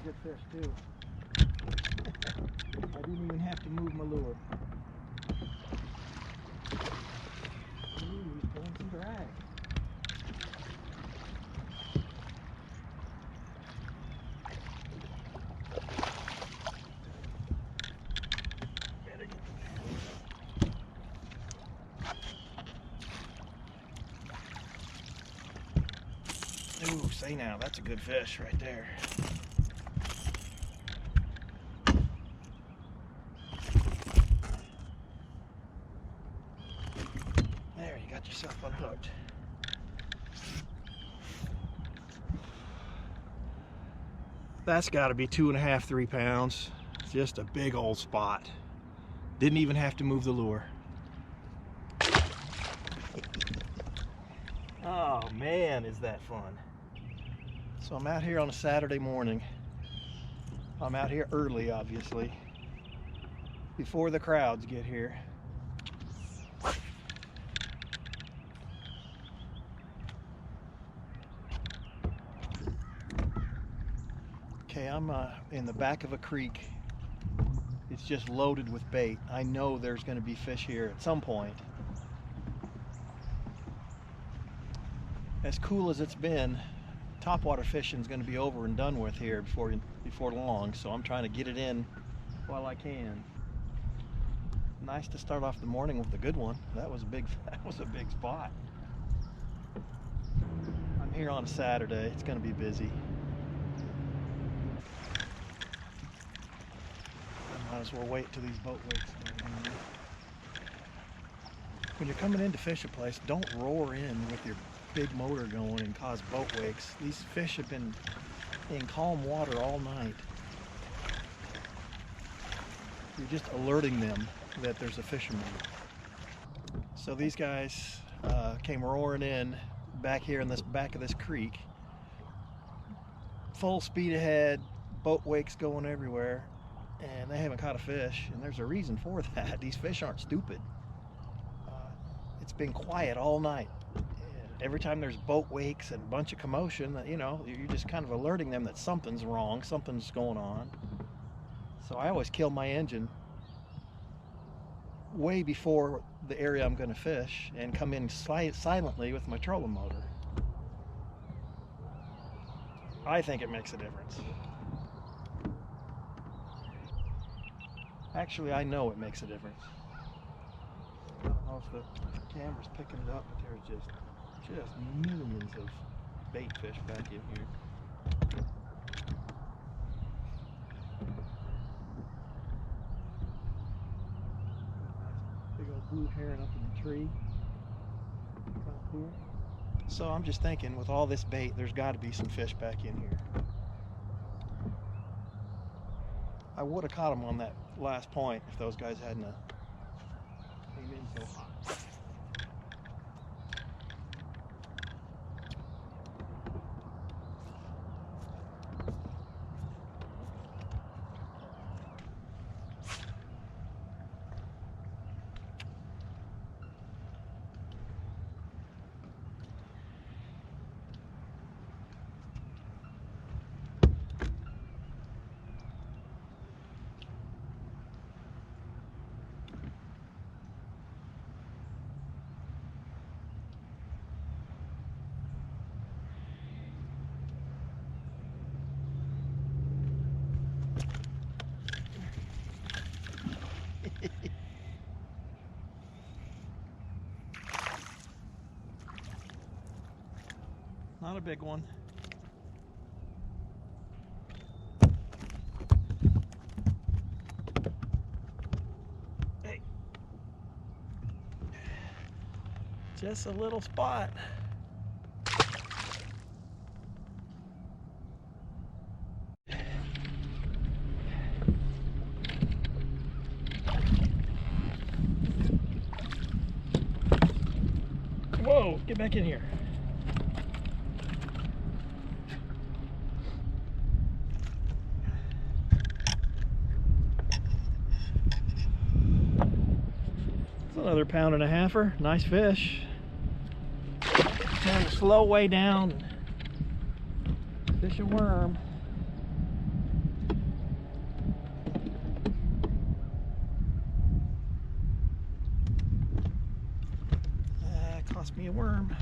good fish too. I didn't even have to move my lure. Ooh, he's pulling some drag. Ooh, say now, that's a good fish right there. There, you got yourself unhooked. That's got to be 2.5, 3 pounds. Just a big old spot. Didn't even have to move the lure. Oh man, is that fun. So I'm out here on a Saturday morning. I'm out here early, obviously, before the crowds get here. Okay, I'm in the back of a creek. It's just loaded with bait. I know there's going to be fish here at some point. As cool as it's been, topwater fishing is going to be over and done with here before long, so I'm trying to get it in while I can. Nice to start off the morning with a good one. That was a big spot. I'm here on a Saturday. It's going to be busy. I might as well wait till these boat wakes. When you're coming in to fish a place, don't roar in with your big motor going and cause boat wakes. These fish have been in calm water all night. You're just alerting them that there's a fisherman. So these guys came roaring in back here in this back of this creek. Full speed ahead, boat wakes going everywhere, and they haven't caught a fish, and there's a reason for that. These fish aren't stupid. It's been quiet all night. Every time there's boat wakes and a bunch of commotion, you know, you're just kind of alerting them that something's wrong, something's going on. So I always kill my engine way before the area I'm going to fish and come in silently with my trolling motor. I think it makes a difference. Actually, I know it makes a difference. I don't know if the camera's picking it up, but there's just millions of bait fish back in here. Big old blue heron up in the tree up here. So I'm just thinking, with all this bait, there's got to be some fish back in here. I would have caught them on that last point if those guys hadn't came in so hot. Not a big one. Hey. Just a little spot. Whoa, get back in here. Another 1.5-pounder, nice fish. Turn the slow way down, fish a worm. me a worm.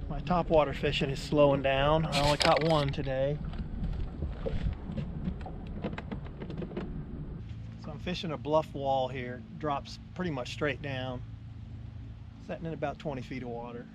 My topwater fishing is slowing down. I only caught one today. So I'm fishing a bluff wall here. Drops pretty much straight down. Setting in about 20 feet of water.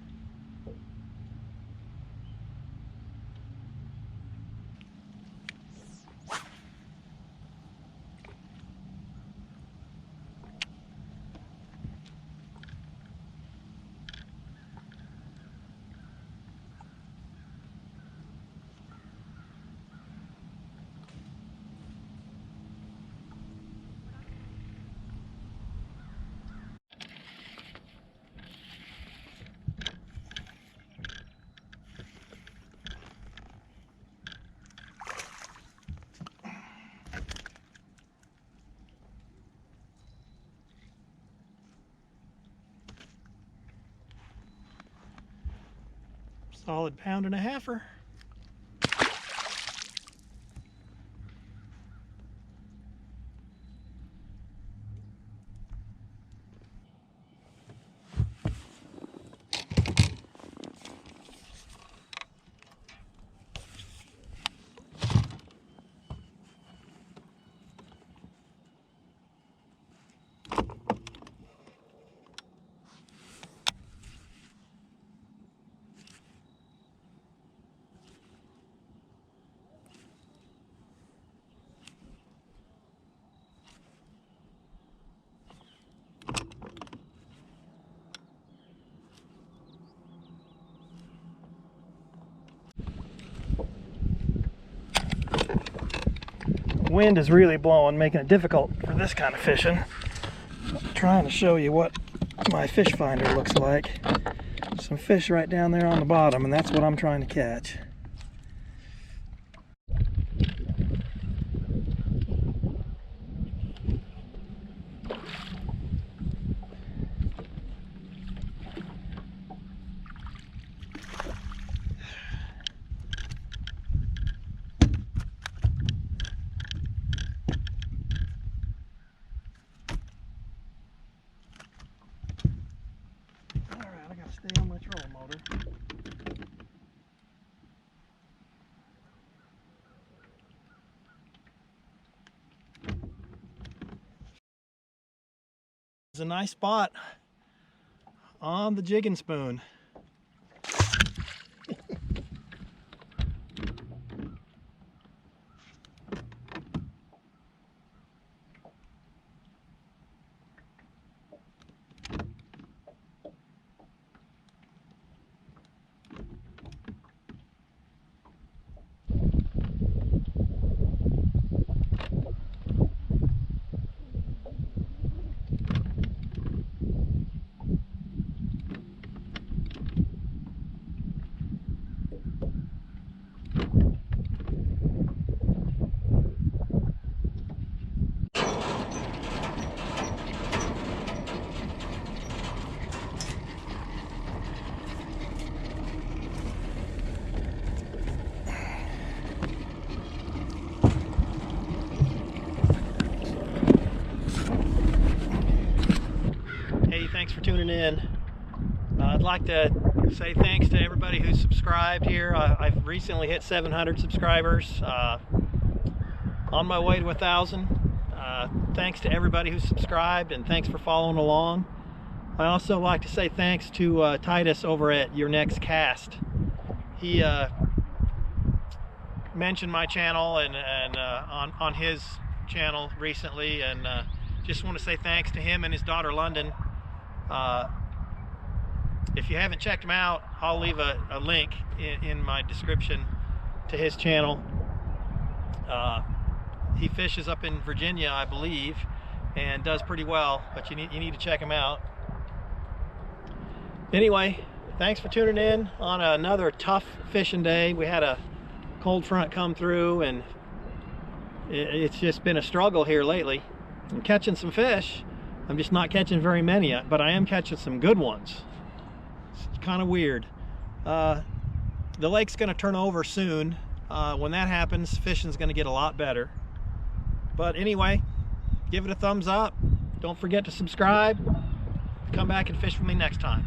Solid pound and a halfer. Wind is really blowing, making it difficult for this kind of fishing. I'm trying to show you what my fish finder looks like. Some fish right down there on the bottom, and that's what I'm trying to catch. Stay on my trolling motor. It's a nice spot on the jigging spoon. Thanks for tuning in. I'd like to say thanks to everybody who's subscribed here. I've recently hit 700 subscribers. On my way to 1,000. Thanks to everybody who's subscribed, and thanks for following along. I also like to say thanks to Titus over at Your Next Cast. He mentioned my channel and on his channel recently, and just want to say thanks to him and his daughter London. If you haven't checked him out, I'll leave a link in my description to his channel. He fishes up in Virginia, I believe, and does pretty well, but you need to check him out. Anyway, thanks for tuning in on another tough fishing day. We had a cold front come through, and it's just been a struggle here lately. I'm catching some fish. I'm just not catching very many, but I am catching some good ones. It's kind of weird. The lake's going to turn over soon. When that happens, fishing's going to get a lot better. But anyway, give it a thumbs up. Don't forget to subscribe. Come back and fish with me next time.